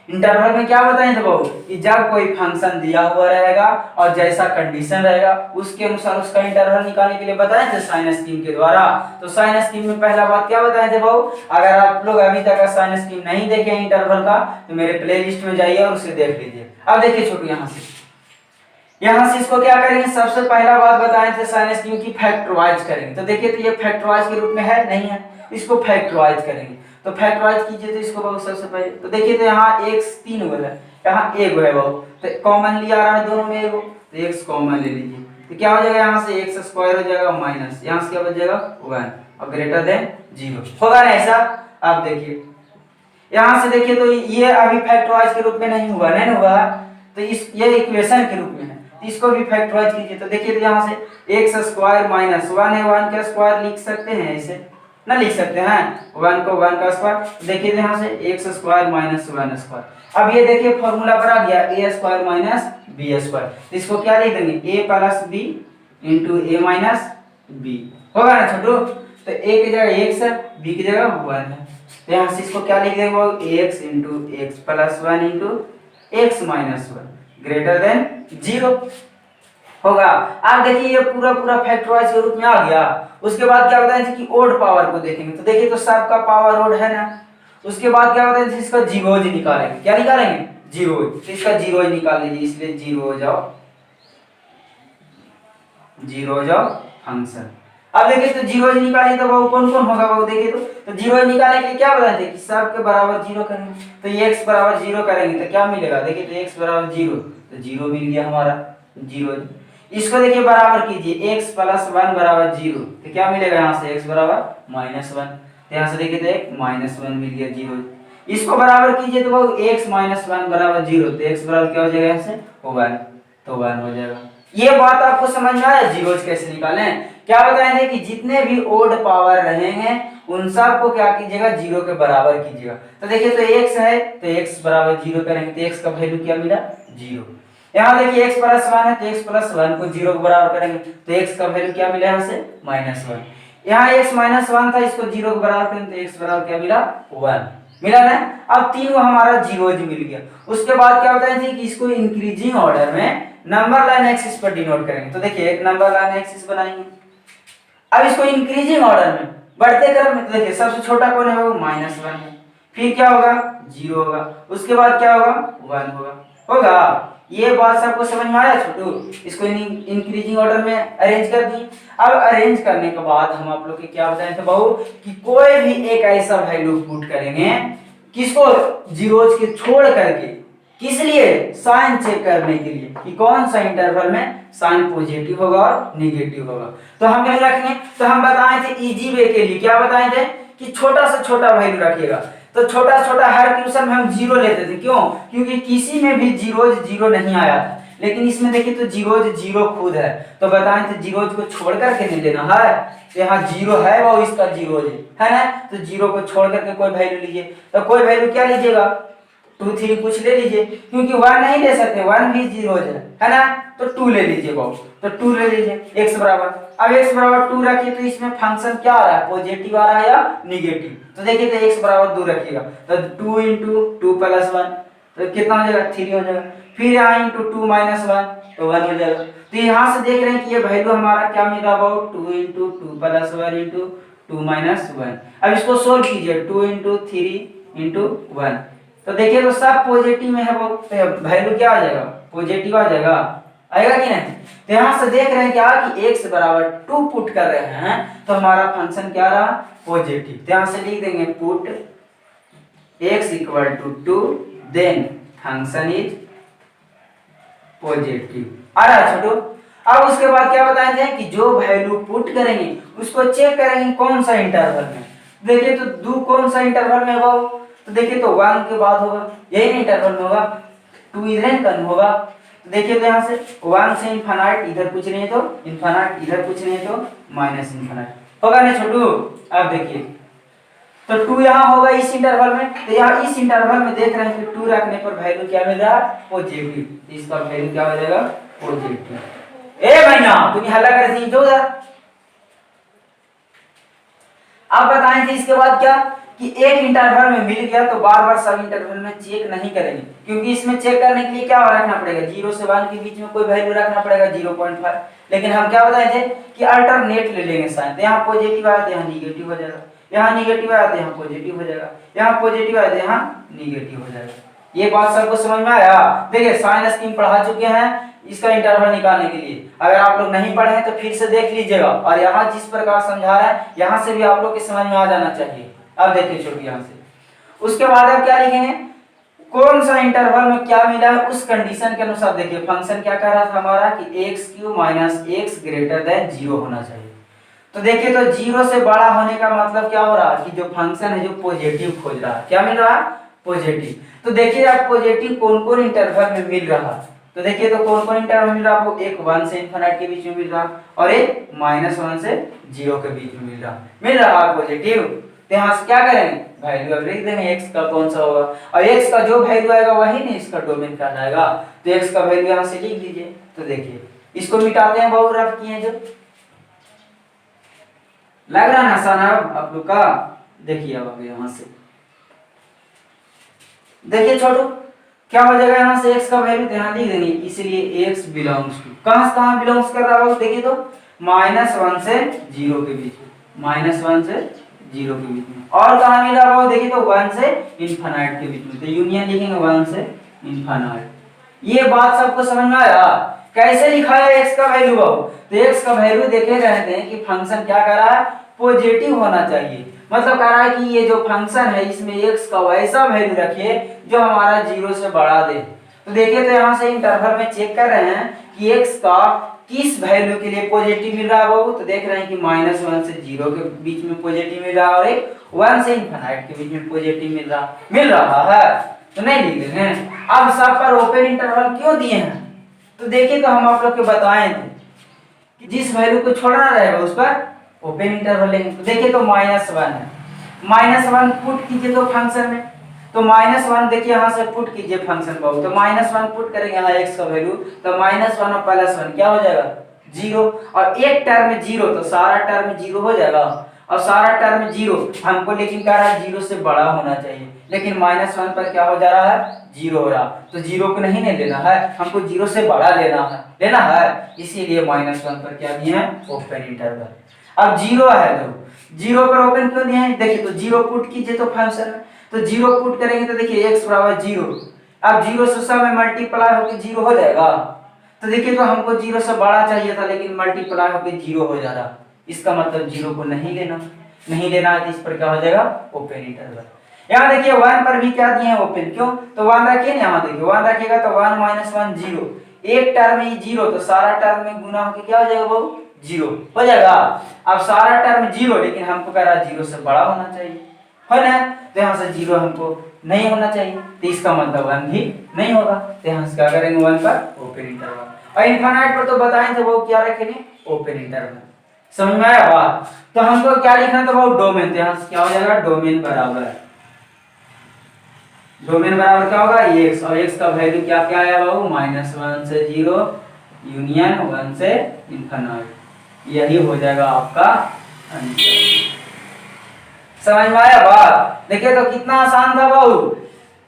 इंटरवल में क्या बताए थे बाबू कि जब कोई फंक्शन दिया हुआ रहेगा और जैसा कंडीशन रहेगा उसके अनुसार उसका इंटरवल निकालने के लिए बताए थे साइन स्कीम के द्वारा। तो साइन स्कीम में पहला बात क्या बताए थे बाबू, अगर आप लोग अभी तक साइन स्कीम नहीं देखे इंटरवल का तो मेरे प्लेलिस्ट में जाइए और उसे देख लीजिए। अब देखिए छोटू यहाँ से इसको क्या करेंगे, सबसे पहला बात बताए थे साइन स्कीम की फैक्टराइज करेंगे। तो देखिए तो ये फैक्टराइज के रूप में है नहीं है, इसको फैक्टराइज करेंगे। तो फैक्टराइज कीजिए तो इसको बहुत सबसे पहले तो देखिए तो यहाँ x 3 हो है, यहाँ एक है बहुत, तो कॉमन लिया आ रहा है दोनों में एगो, तो x कॉमन ले लीजिए तो क्या हो जाएगा, यहाँ से x स्क्वायर हो जाएगा माइनस यहाँ से क्या बच जाएगा 1 और ग्रेटर देन 0 होगा ना ऐसा। आप देखिए यहाँ से देखिए तो ये अभी फैक्टराइज के रूप में नहीं हुआ, नहीं हुआ तो इस ये इक्वेशन के रूप में है, इसको भी फैक्टराइज कीजिए। तो देखिए तो यहाँ से x स्क्वायर माइनस 1 है, 1 का स्क्वायर लिख सकते हैं, ऐसे ना लिख सकते हैं 1 को 1 का स्क्वायर। देखिए यहाँ से x स्क्वायर माइनस 1 स्क्वायर। अब ये देखिए फॉर्मूला पर आ गया a square minus b square, तो इसको क्या लिख देंगे a plus b into a minus b होगा ना छोटू। तो a की जगह x है, b की जगह 1 है, तो यहाँ से इसको क्या लिख देंगे ax into x plus 1 into x minus 1 greater than 0 होगा। आप देखिए ये पूरा फैक्टराइज के रूप में आ गया। उसके बाद क्या होता है कि ओड पावर को देखेंगे, तो देखिए तो सबका पावर ओड है ना। उसके बाद क्या होता है इसका जीवोज निकालेंगे, क्या निकालेंगे जीरो, तो इसका जीरो निकाल लीजिए, इसलिए जीरो हो जाओ फंक्शन। अब देखिए तो जीरो निकालिए तो वो कौन कौन होगा वो देखिए तो जीरो निकालने के लिए क्या बताए थे कि सब के बराबर जीरो करेंगे, तो ये x बराबर जीरो करेंगे तो क्या मिलेगा, देखिए तो x बराबर जीरो, तो जीरो मिल गया हमारा जीरो। इसको देखिए बराबर कीजिए x प्लस वन बराबर जीरो, तो क्या मिलेगा यहाँ से x बराबर माइनस वन, तो यहाँ से देखिए तो एक माइनस वन मिल गया जीरो। इसको बराबर कीजिए तो वो x माइनस वन बराबर जीरो, तो x बराबर क्या हो जाएगा यहाँ से वन, तो वन हो जाएगा। ये बात आपको समझ में आया जीरोज कैसे निकालें। क्या बताए थे कि जितने भी ओड पावर रहेंगे उन सब को क्या कीजिएगा जीरो के बराबर कीजिएगा। तो देखिए तो x है तो x बराबर जीरो करेंगे तो x का वैल्यू क्या मिला जीरो। यहाँ देखिए x प्लस वन है तो x प्लस वन को जीरो के बराबर करेंगे तो x का वैल्यू क्या मिला यहाँ से माइनस वन। यहाँ x माइनस वन था, इसको जीरो के बराबर करेंगे तो x बराबर क्या मिला वन मिला ना। अब तीनों हमारा जीरोज मिल गया। उसके बाद क्या बताए थे कि इसको इंक्रीजिंग ऑर्डर में नंबर लाइन एक्सिस पर डिनोट करेंगे, तो देखिए एक नंबर लाइन एक्सिस बनाएंगे। अब इसको इंक्रीजिंग ऑर्डर में बढ़ते क्रम में, तो देखिए सबसे छोटा कौन है वो माइनस वन है, फिर क्या होगा जीरो होगा, उसके बाद क्या होगा वन होगा। ये बात सबको समझ में आया छोटू। इसको इंक्रीजिंग ऑर्डर में अरेंज कर दी। अब अरेंज करने के बाद हम आप लोग के क्या बताए थे बहू कि कोई भी एक ऐसा वैल्यू पुट करेंगे किसको जीरोज के छोड़ करके, किस लिए साइन चेक करने के लिए कि कौन सा इंटरवल में साइन पॉजिटिव होगा और नेगेटिव होगा। तो हम क्या रखेंगे, तो हम बताए थे इजी वे के लिए क्या बताए थे कि छोटा से छोटा वैल्यू रखिएगा। तो छोटा छोटा हर क्वेश्चन में हम जीरो लेते थे, क्यों, क्योंकि किसी में भी जीरोज जीरो नहीं आया था, लेकिन इसमें देखिए तो जीरोज जीरो खुद है, तो बताए थे जीरोज को छोड़ करके नहीं लेना है। तो यहाँ जीरो है वो इसका जीरोज है ना, तो जीरो को छोड़ करके कोई वैल्यू लीजिए, तो कोई वैल्यू क्या लीजिएगा 2 3 कुछ ले लीजिए, क्योंकि 1 नहीं ले सकते, 1 भी जीरो है ना, तो 2 ले लीजिए बाबू, तो 2 ले लीजिए x बराबर। अब x बराबर 2 रखिए तो इसमें फंक्शन क्या आ रहा है पॉजिटिव आ रहा है या नेगेटिव, तो देखिए तो x बराबर 2 रखिएगा तो 2 × 2 + 1 तो कितना हो जाएगा 3 हो जाएगा, फिर यहाँ × 2 - 1 तो 1 हो जाएगा। तो यहाँ से देख रहे हैं कि ये वैल्यू हमारा क्या मिल रहा है 2 × 2 + 1 × 2 - 1। अब इसको सोल्व कीजिए 2 × 3 × 1, तो देखिए तो सब पॉजिटिव में है वो, तो वैल्यू क्या आ जाएगा पॉजिटिव आ जाएगा, आएगा कि नहीं। तो यहाँ से देख रहे हैं क्या कि x बराबर 2 पुट कर रहे हैं तो हमारा फंक्शन क्या रहा पॉजिटिव। तो यहाँ से लिख देंगे put x = 2 then function is positive. आ रहा छोटू। अब उसके बाद क्या बताए थे कि जो वैल्यू पुट करेंगे उसको चेक करेंगे कौन सा इंटरवल में। देखिए तो दो कौन सा इंटरवल में होगा, तो देखिए तो 1 के बाद होगा, यही इंटरवल में होगा, 2 इधर कम होगा। तो देखिए तो यहाँ से 1 से इनफाइनाइट इधर कुछ नहीं तो इनफाइनाइट इधर कुछ नहीं तो माइनस इनफाइनाइट होगा ना छोटू। अब देखिए तो 2 यहाँ होगा इस इंटरवल में, तो यहाँ इस इंटरवल में देख रहे हैं कि 2 रखने पर वैल्यू क्या मिल रहा है पॉजिटिव, इसका वैल्यू क्या हो जाएगा पॉजिटिव। ए महीना तुम हल्ला कर दी जो आप बताएं थे इसके बाद क्या कि एक इंटरवल में मिल गया तो बार बार सब इंटरवल में चेक नहीं करेंगे, क्योंकि इसमें चेक करने के लिए क्या रखना पड़ेगा 0 से 1 के बीच में कोई वैल्यू रखना पड़ेगा 0.5। लेकिन हम क्या बताए थे कि अल्टरनेट ले लेंगे साइन, तो यहाँ पॉजिटिव आया तो यहाँ निगेटिव हो जाएगा, यहाँ निगेटिव आया तो यहाँ पॉजिटिव हो जाएगा, यहाँ पॉजिटिव आया तो यहाँ निगेटिव हो जाएगा। ये बात सबको समझ में आया। देखिए साइन स्कीम पढ़ा चुके हैं इसका इंटरवल निकालने के लिए, अगर आप लोग नहीं पढ़े हैं तो फिर से देख लीजिएगा, और यहाँ जिस प्रकार समझा रहा है यहाँ से भी आप लोग के समझ में आ जाना चाहिए। अब देखिए छोटी यहाँ से उसके बाद अब क्या लिखेंगे कौन सा इंटरवल में क्या मिला है उस कंडीशन के अनुसार। देखिए फंक्शन क्या कह रहा था हमारा कि x³ - x > 0 होना चाहिए। तो देखिए तो 0 से बड़ा होने का मतलब क्या हो रहा है कि जो फंक्शन है जो पॉजिटिव खोज रहा है, क्या मिल रहा है पॉजिटिव। तो देखिए आप पॉजिटिव कौन कौन इंटरवल में मिल रहा है, तो देखिए तो कौन कौन इंटरवल मिल रहा है आपको, एक 1 से इनफिनिटी के बीच में मिल रहा और एक -1 से 0 के बीच में मिल रहा है पॉजिटिव। तो यहाँ से क्या करेंगे वैल्यू अब लिख देंगे x का कौन सा होगा, और x का जो वैल्यू आएगा वही नहीं इसका डोमेन कहलाएगा, तो x का वैल्यू यहाँ से लिख दीजिए। तो देखिए इसको मिटाते हैं बहुत रफ किए जो लग रहा ना आसान आप लोग का। देखिए अब यहाँ से देखिए छोटू क्या हो जाएगा यहाँ से x का वैल्यू यहाँ लिख देंगे, इसलिए x बिलोंग्स टू कहां से कहां बिलोंग्स कर रहा है देखिए तो -1 से 0 के बीच में, -1 से 0 के बीच में, और कहां मिल रहा है देखिए तो 1 से इनफिनिटी के बीच में, तो यूनियन लिखेंगे 1 से इनफाइनाइट। ये बात सबको समझ में आया? कैसे लिखा है एक्स का वैल्यू बाबू? तो एक्स का वैल्यू देखे रहते हैं कि फंक्शन क्या कर रहा है, पॉजिटिव होना चाहिए। मतलब कह रहा है कि ये जो फंक्शन है इसमें एक्स का वैसा वैल्यू रखिए जो हमारा 0 से बढ़ा दे। तो देखिए, तो यहाँ से इंटरवल में चेक कर रहे हैं कि एक्स का किस वैल्यू के लिए पॉजिटिव मिल रहा है बाबू। तो देख रहे हैं कि -1 से 0 के बीच में पॉजिटिव मिल रहा है और एक 1 से इनफाइनाइट के बीच में पॉजिटिव मिल रहा है। तो नहीं लिख देंगे। अब सब पर ओपन इंटरवल क्यों दिए हैं? तो देखिए, तो हम आप लोग को बताए थे कि जिस वैल्यू को छोड़ना रहेगा उस पर ओपन इंटरवल लेंगे। तो देखिए, तो -1 है, -1 पुट कीजिए तो फंक्शन में। तो -1 देखिए यहाँ से पुट कीजिए फंक्शन को। तो -1 पुट करेंगे यहाँ x का वैल्यू, तो -1 और +1 क्या हो जाएगा, 0। और एक टर्म में 0, तो सारा टर्म 0 हो जाएगा। और सारा टर्म 0 हमको लेकिन कह रहा है 0 से बड़ा होना चाहिए, लेकिन -1 पर क्या हो जा रहा है, 0 हो रहा। तो 0 को नहीं लेना है, हमको 0 से बड़ा लेना है, इसीलिए -1 पर क्या दिए हैं, ओपन इंटरवल। अब 0 है तो 0 पर ओपन क्यों दिए हैं? देखिए, तो 0 पुट कीजिए तो फंक्शन में। तो 0 पुट करेंगे तो देखिए x बराबर 0। अब 0 से सब में मल्टीप्लाई होकर 0 हो जाएगा। तो देखिए, तो हमको 0 से बड़ा चाहिए था, लेकिन मल्टीप्लाई होकर 0 हो जा रहा। इसका मतलब 0 को नहीं लेना है, तो इस पर क्या हो जाएगा, ओपन इंटरवल। यहाँ देखिए 1 पर भी क्या दिए हैं, ओपन। क्यों? तो 1 रखिए ना, यहाँ देखिए 1 रखिएगा तो 1 - 1 0। एक टर्म में 0, तो सारा टर्म में गुना होकर क्या हो जाएगा वो, 0 हो जाएगा। अब सारा टर्म 0, लेकिन हमको कह रहा है 0 से बड़ा होना चाहिए, है ना? तो यहाँ से 0 हमको नहीं होना चाहिए, तो इसका मतलब 1 भी नहीं होगा। तो यहाँ से क्या करेंगे, 1 पर ओपन इंटरवल। और इनफाइनाइट पर तो बताए थे वो क्या रखेंगे, ओपन इंटरवल। समझ में आया बात? तो हमको क्या लिखना था वो, डोमेन। तो यहाँ से क्या हो जाएगा, डोमेन बराबर क्या होगा, x। और x का वैल्यू क्या क्या आया बाबू, -1 से 0 यूनियन 1 से इनफाइनाइट। यही हो जाएगा आपका आंसर। समझ में आया बात? देखिए, तो कितना आसान था बाबू।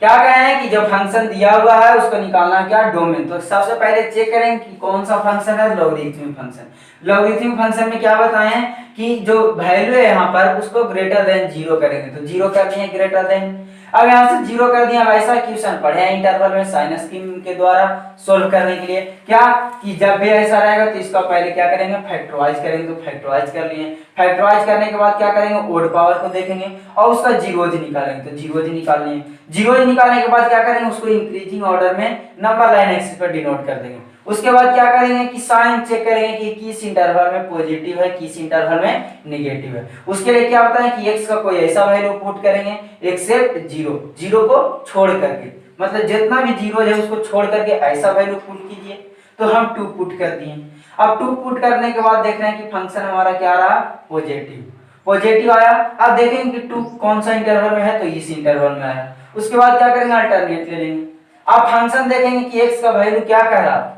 क्या कहे हैं कि जो फंक्शन दिया हुआ है उसको निकालना क्या, डोमेन। तो सबसे पहले चेक करें कि कौन सा फंक्शन है, लॉगरिथमिक फंक्शन। लॉगरिथमिक फंक्शन में क्या बताएं कि जो वैल्यू है यहाँ पर उसको ग्रेटर देन 0 करेंगे। तो 0 कर दिए ग्रेटर देन। अब यहाँ से 0 कर दिया, वैसा क्वेश्चन पढ़े हैं इंटरवल में साइन स्कीम के द्वारा सोल्व करने के लिए। क्या कि जब भी ऐसा रहेगा तो इसका पहले क्या करेंगे, फैक्टराइज करेंगे। तो फैक्टराइज कर लिए। फैक्टराइज करने के बाद क्या करेंगे, ओड पावर को देखेंगे और उसका जीरोज निकालेंगे। तो जीरोज निकाल लिए। जीरोज निकालने के बाद क्या करेंगे, उसको इंक्रीजिंग ऑर्डर में नंबर लाइन एक्सिस पर डिनोट कर देंगे। उसके बाद क्या करेंगे कि साइन चेक करेंगे कि किस इंटरवल में पॉजिटिव है, किस इंटरवल में नेगेटिव है। उसके लिए क्या होता है कि x का कोई ऐसा वैल्यू पुट करेंगे एक्सेप्ट 0 को छोड़ करके, मतलब जितना भी 0 है उसको छोड़ करके ऐसा वैल्यू पुट कीजिए। तो हम 2 पुट कर दिए। अब 2 पुट करने के बाद देख रहे हैं कि फंक्शन हमारा क्या रहा, पॉजिटिव आया। अब देखेंगे कि 2 कौन सा इंटरवल में है, तो इस इंटरवल में आया। उसके बाद क्या करेंगे, अल्टरनेट ले लेंगे। अब फंक्शन देखेंगे कि x का वैल्यू क्या कह रहा,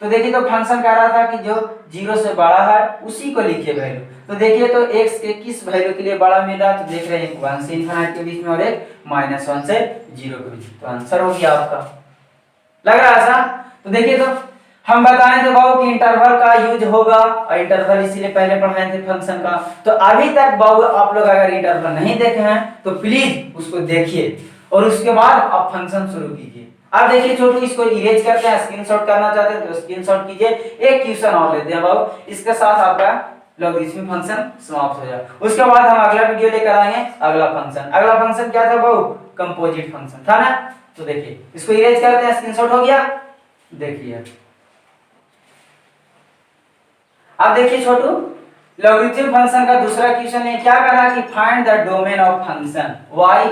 तो देखिए, तो फंक्शन कह रहा था कि जो 0 से बड़ा है उसी को लिखिए वैल्यू। तो देखिए, तो x के किस वैल्यू के लिए बड़ा मिला, तो देख रहे हैं 1 से इनफाइनाइट के बीच में और एक -1 से 0 के बीच। तो आंसर हो गया आपका। लग रहा है आसान? तो देखिए, तो हम बताएं थे बाबू कि इंटरवल का यूज होगा, और इंटरवल इसीलिए पहले पढ़ाए थे फंक्शन का। तो अभी तक बाबू आप लोग अगर इंटरवल नहीं देखे हैं तो प्लीज उसको देखिए और उसके बाद आप फंक्शन शुरू कीजिए। अब देखिए छोटू, इसको इरेज करते हैं, स्क्रीनशॉट करना चाहते हैं तो स्क्रीनशॉट कीजिए। एक क्वेश्चन और लेते हैं बाबू, इसके साथ आपका लॉगरिथमिक फंक्शन समाप्त हो जाए। उसके बाद हम अगला वीडियो लेकर आएंगे अगला फंक्शन क्या था बाबू, कंपोजिट फंक्शन था ना। तो देखिए, इसको इरेज करते हैं, स्क्रीनशॉट हो गया। देखिए, अब देखिए छोटू, लॉगरिथमिक फंक्शन का दूसरा क्वेश्चन है। क्या करा कि find the domain of function y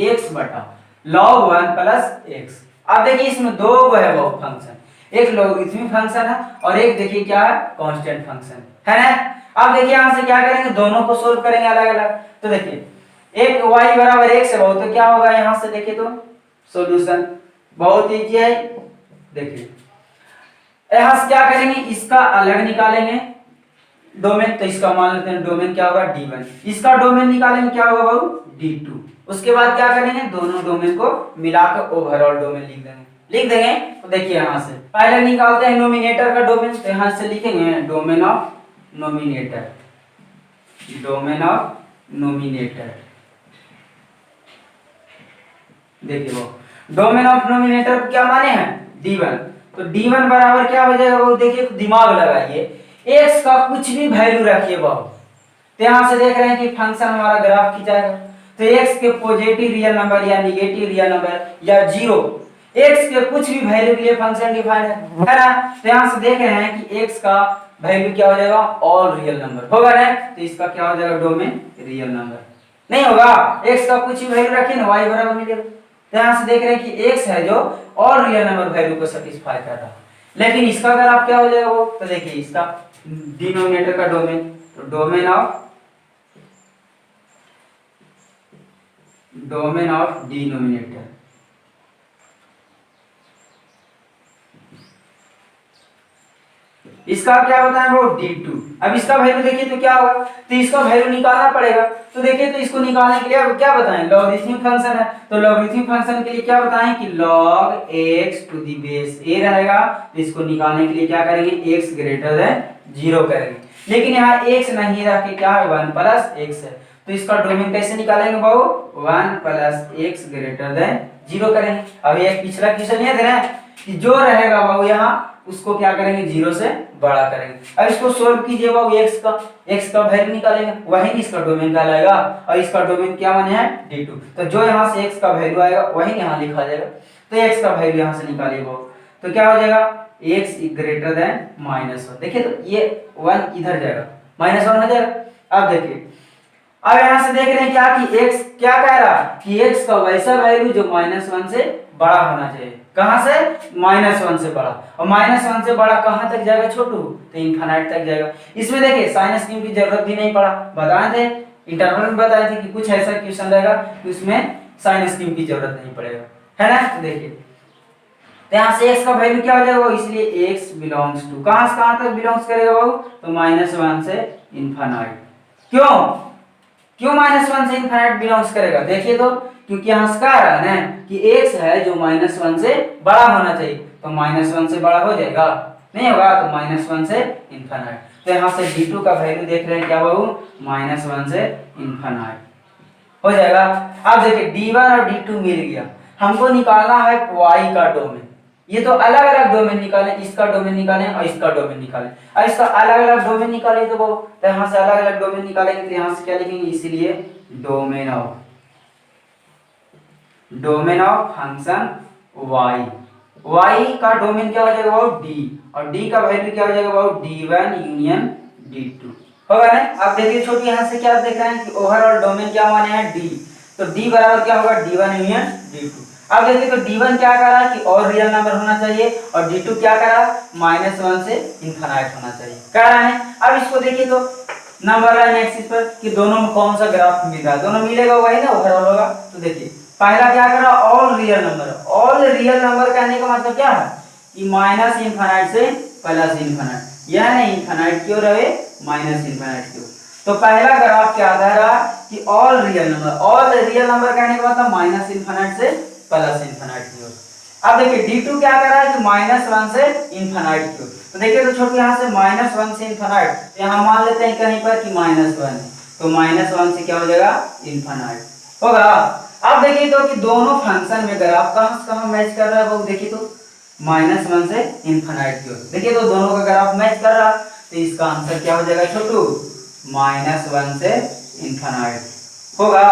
= x बटा log 1 + x। अब देखिए, इसमें दो है वो फंक्शन, एक लॉगरिथमिक फंक्शन है और एक देखिए क्या है, कांस्टेंट फंक्शन है ना। अब देखिए यहां से क्या करेंगे, दोनों को सोल्व करेंगे अलग अलग। तो देखिए, एक y = x है तो क्या होगा, यहां से देखिए तो सॉल्यूशन बहुत इजी है। देखिए, यहां से क्या करेंगे, इसका अलग निकालेंगे डोमेन। तो इसका मान लेते हैं डोमेन क्या होगा, D1। इसका डोमेन निकालेंगे क्या होगा बाबू, D2। उसके बाद क्या करेंगे, दोनों डोमेन को मिलाकर ओवरऑल डोमेन लिख देंगे। तो देखिए, यहां से पहले निकालते हैं नोमिनेटर का डोमेन। तो यहां से लिखेंगे डोमेन ऑफ नोमिनेटर। देखिए वो डोमेन ऑफ नोमिनेटर क्या माने हैं d1। तो d1 बराबर क्या हो जाएगा बाबू, देखिए दिमाग लगाइए, x का कुछ भी वैल्यू रखिए बाबू। तो यहाँ से देख रहे हैं कि फंक्शन हमारा ग्राफ खींचाएगा, तो x के पॉजिटिव रियल नंबर या निगेटिव रियल नंबर या जीरो, x के कुछ भी वैल्यू के लिए फंक्शन डिफाइन है ना। तो यहाँ से देख रहे हैं कि x का वैल्यू क्या हो जाएगा, ऑल रियल नंबर होगा ना, तो इसका क्या हो जाएगा, डोमेन रियल नंबर नहीं होगा, x का कुछ भी वैल्यू रखिए ना y बराबर मिलेगा। तो यहाँ से देख रहे हैं कि x है जो ऑल रियल नंबर वैल्यू को सेटिस्फाई कर रहा है, लेकिन इसका अगर आप क्या हो जाएगा वो, तो देखिए इसका डिनोमिनेटर का डोमेन, तो डोमेन ऑफ डिनोमिनेटर, इसका क्या बताएं वो d2। अब इसका वैल्यू देखिए तो क्या होगा, तो इसका वैल्यू निकालना पड़ेगा। तो देखिए तो इसको निकालने के लिए अब क्या बताएं, लॉगरिथमिक फंक्शन है, तो लॉगरिथमिक फंक्शन के लिए क्या बताएं कि log x to the base a रहेगा। तो इसको निकालने के लिए क्या करेंगे, x ग्रेटर देन 0 करेंगे, लेकिन यहाँ x नहीं रख के क्या है 1 प्लस x है, तो इसका डोमेन कैसे निकालेंगे बाबू, 1 प्लस x ग्रेटर देन 0 करेंगे। अब ये पिछला क्वेश्चन याद है कि जो रहेगा बाबू यहाँ उसको क्या करेंगे, 0 से बड़ा करेंगे। अब इसको सोल्व कीजिए बाबू, x का वैल्यू निकालेंगे, वही इसका डोमेन कहलाएगा, और इसका डोमेन क्या माने है d2। तो जो यहाँ से x का वैल्यू आएगा वही यहाँ लिखा जाएगा, तो x का वैल्यू यहाँ से निकालिए बाबू, तो क्या हो जाएगा x ग्रेटर देन -1। देखिए तो ये 1 इधर जाएगा, -1 हो जाएगा। अब देखिए, अब यहाँ से देख रहे हैं क्या कि x क्या कह रहा है कि x का वैसा वैल्यू जो -1 से बड़ा होना चाहिए, कहां से, -1 से बड़ा, और -1 से बड़ा कहां तक जाएगा छोटू, तो इनफाइनाइट तक जाएगा। इसमें देखिए साइन स्कीम की जरूरत भी नहीं पड़ा, बताए थे इंटरवल में, बताए थे कि कुछ ऐसा क्वेश्चन रहेगा कि उसमें साइन स्कीम की जरूरत नहीं पड़ेगा, है ना। तो देखिए तो यहाँ से x का वैल्यू क्या हो जाएगा, इसलिए x बिलोंग्स टू, कहां से कहां तक बिलोंग्स करेगा वो, तो -1 से इनफाइनाइट। क्यों -1 से इनफाइनाइट बिलोंग्स करेगा, देखिए तो क्योंकि यहाँ से कह रहा है ना कि x है जो -1 से बड़ा होना चाहिए, तो -1 से बड़ा हो जाएगा, नहीं होगा, तो -1 से इनफाइनाइट। तो यहाँ से d2 का वैल्यू देख रहे हैं क्या बाबू, -1 से इनफाइनाइट हो जाएगा। अब देखिए d1 और d2 मिल गया, हमको निकालना है y का डोमेन। ये तो अलग अलग डोमेन निकालें, इसका डोमेन निकालें और इसका डोमेन निकालें, और इसका अलग अलग डोमेन निकाले तो वो, तो यहाँ से अलग अलग डोमेन निकालेंगे, तो यहाँ से क्या लिखेंगे, इसीलिए डोमेन ऑफ फंक्शन y का डोमेन क्या हो जाएगा वो d, और d का वैल्यू क्या हो जाएगा वो d1 यूनियन d2 होगा ना। अब देखिए छोटी यहाँ से क्या देख रहे हैं कि ओवरऑल डोमेन क्या माने हैं d, तो d बराबर क्या होगा d1 यूनियन d2। अब देखिए तो d1 क्या कर रहा है कि और रियल नंबर होना चाहिए, और d2 क्या कर रहा है -1 से इनफाइनाइट होना चाहिए, कह रहा है। अब इसको देखिए तो नंबर लाइन एक्सिस पर कि दोनों में कौन सा ग्राफ मिल रहा है, दोनों मिलेगा वही ना ओवरऑल होगा। तो देखिए पहला क्या कर रहा है, all real number, all real number कहने का मतलब क्या है कि -इनफाइनाइट से +इनफाइनाइट, यानी इनफाइनाइट क्यों रहे -इनफाइनाइट क्यों। तो पहला ग्राफ क्या दे रहा कि ऑल रियल नंबर कहने का मतलब -इनफाइनाइट से +इनफाइनाइट की ओर। अब देखिए d2 क्या कर रहा है कि -1 से इनफाइनाइट की ओर। तो देखिए तो छोटे यहाँ से -1 से इनफाइनाइट, तो यहाँ मान लेते हैं कहीं पर कि -1 है, तो -1 से क्या हो जाएगा इनफाइनाइट होगा। अब देखिए तो कि दोनों फंक्शन में ग्राफ कहां से कहां मैच कर रहा है वो, देखिए तो -1 से इनफाइनाइट की ओर, देखिए तो दोनों का ग्राफ मैच कर रहा है, तो इसका आंसर क्या हो जाएगा छोटू, -1 से इनफाइनाइट होगा।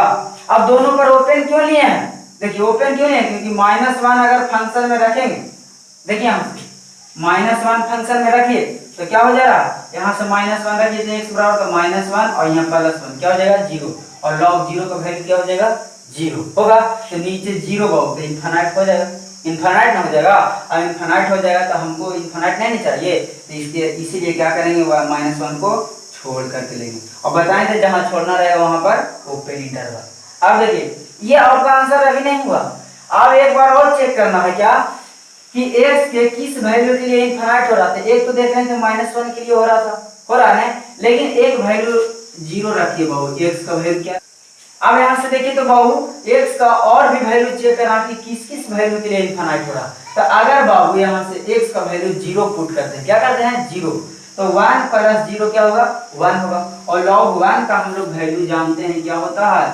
अब दोनों पर ओपन क्यों लिए हैं, देखिए ओपन क्यों लिए हैं, क्योंकि -1 अगर फंक्शन में रखेंगे, देखिए हम -1 फंक्शन में रखिए तो क्या हो जाएगा, यहाँ से -1 रखिए तो x बराबर का -1 और यहाँ +1 क्या हो जाएगा 0, और log 0 का वैल्यू क्या हो जाएगा 0 होगा, तो नीचे 0 होगा, इनफाइनाइट हो जाएगा, इनफाइनाइट ना हो जाएगा, और इनफाइनाइट हो जाएगा तो हमको इनफाइनाइट नहीं चाहिए, तो इसीलिए क्या करेंगे -1 को छोड़ करके लेंगे, और बताएं थे जहां छोड़ना रहेगा वहां पर ओपन इंटरवल। अब देखिए ये आपका आंसर अभी नहीं हुआ, अब एक बार और चेक करना है क्या कि x के किस वैल्यू के लिए इनफाइनाइट हो रहा था। एक तो देख रहे थे -1 के लिए हो रहा है, लेकिन एक वैल्यू 0 रखिए बाबू, x का वैल्यू क्या। अब यहाँ से देखिए तो बाबू x का और भी वैल्यू चेक करना कि किस किस वैल्यू के लिए इनफाइनाइट हो रहा। तो अगर बाबू यहाँ से x का वैल्यू 0 पुट करते हैं, क्या करते हैं 0, तो 1 + 0 क्या होगा 1 होगा, और log 1 का हम लोग वैल्यू जानते हैं क्या होता है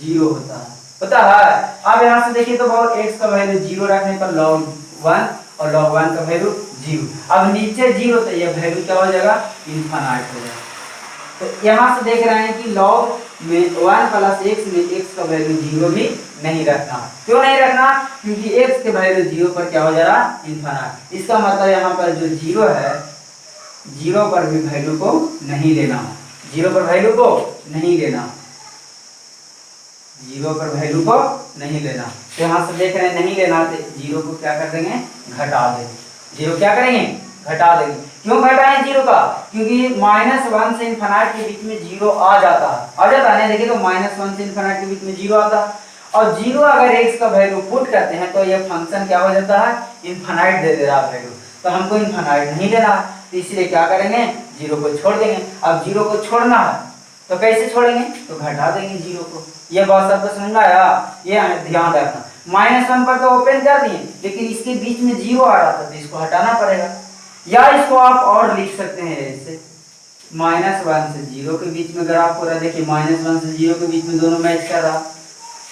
0 होता है, होता है। अब यहाँ से देखिए तो बहुत x का वैल्यू 0 रखने पर log 1 और log 1 का वैल्यू 0। अब नीचे 0 तो ये वैल्यू क्या हो जाएगा, इनफाइनाइट हो जाएगा। तो यहाँ से देख रहे हैं कि log में 1 प्लस x में x का वैल्यू 0 भी नहीं रखना। क्यों नहीं रखना, क्योंकि x के वैल्यू 0 पर क्या हो जा रहा है, इनफाइनाइट। इसका मतलब यहाँ पर जो 0 है 0 पर भी वैल्यू को नहीं लेना, 0 पर वैल्यू को नहीं लेना, 0 पर वैल्यू को नहीं लेना। तो यहाँ से देख रहे हैं नहीं लेना, तो 0 को क्या कर देंगे, घटा देंगे। 0 क्या करेंगे, घटा देंगे। क्यों घटाएं 0 का, क्योंकि -1 से इनफाइनाइट के बीच में 0 आ जाता है, देखिए तो -1 से इनफाइनाइट के बीच में 0 आता है। और 0 अगर x का वैल्यू पुट करते हैं तो ये फंक्शन क्या हो जाता है, इनफाइनाइट दे दे रहा है वैल्यू। तो हमको इनफाइनाइट नहीं देना, तो इसलिए क्या करेंगे, 0 को छोड़ देंगे। अब 0 को छोड़ना है तो कैसे छोड़ेंगे, तो घटा देंगे 0 को। ये बात सबको समझ में आया, ये ध्यान रखना। -1 पर तो ओपन कर दिए, लेकिन इसके बीच में 0 आ रहा था तो इसको हटाना पड़ेगा। या इसको आप और लिख सकते हैं ऐसे, -1 से 0 के बीच में ग्राफ हो रहा है, देखिए -1 से 0 के बीच में दोनों मैच कर रहा।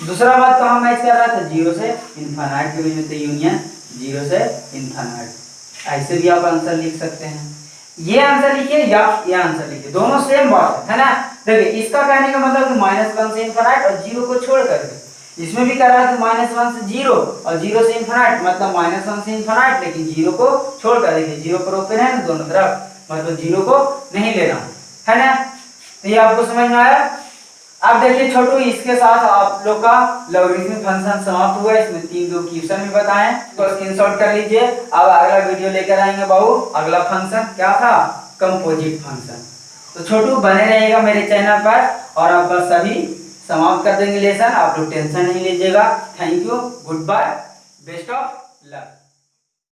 दूसरा बात कहाँ मैच कर रहा था, 0 से इनफाइनाइट के बीच में, तो यूनियन 0 से इनफाइनाइट। ऐसे भी आप आंसर लिख सकते हैं। ये आंसर लिखिए या ये आंसर लिखिए, दोनों सेम बात है ना। देखिए इसका कहने का मतलब कि -1 से इनफाइनाइट और 0 को छोड़ करके, इसमें भी कह रहा है कि -1 से 0 और 0 से इनफाइनाइट, मतलब -1 से इनफाइनाइट, लेकिन 0 को छोड़ कर। देखिए 0 पर ओपन है ना दोनों तरफ, मतलब 0 को नहीं लेना है ना। तो ये आपको समझ में आया। अब देखिए छोटू, इसके साथ आप लोग का लॉगरिथमिक फंक्शन समाप्त हुआ। इसमें 3 दो क्वेश्चन भी बताएं, तो स्क्रीनशॉट कर लीजिए। अब अगला वीडियो लेकर आएंगे बाबू। अगला फंक्शन क्या था, कंपोजिट फंक्शन। तो छोटू बने रहिएगा मेरे चैनल पर, और आप बस सभी समाप्त कर देंगे लेसन। आप लोग टेंशन नहीं लीजिएगा। Thank you, good bye, best of luck.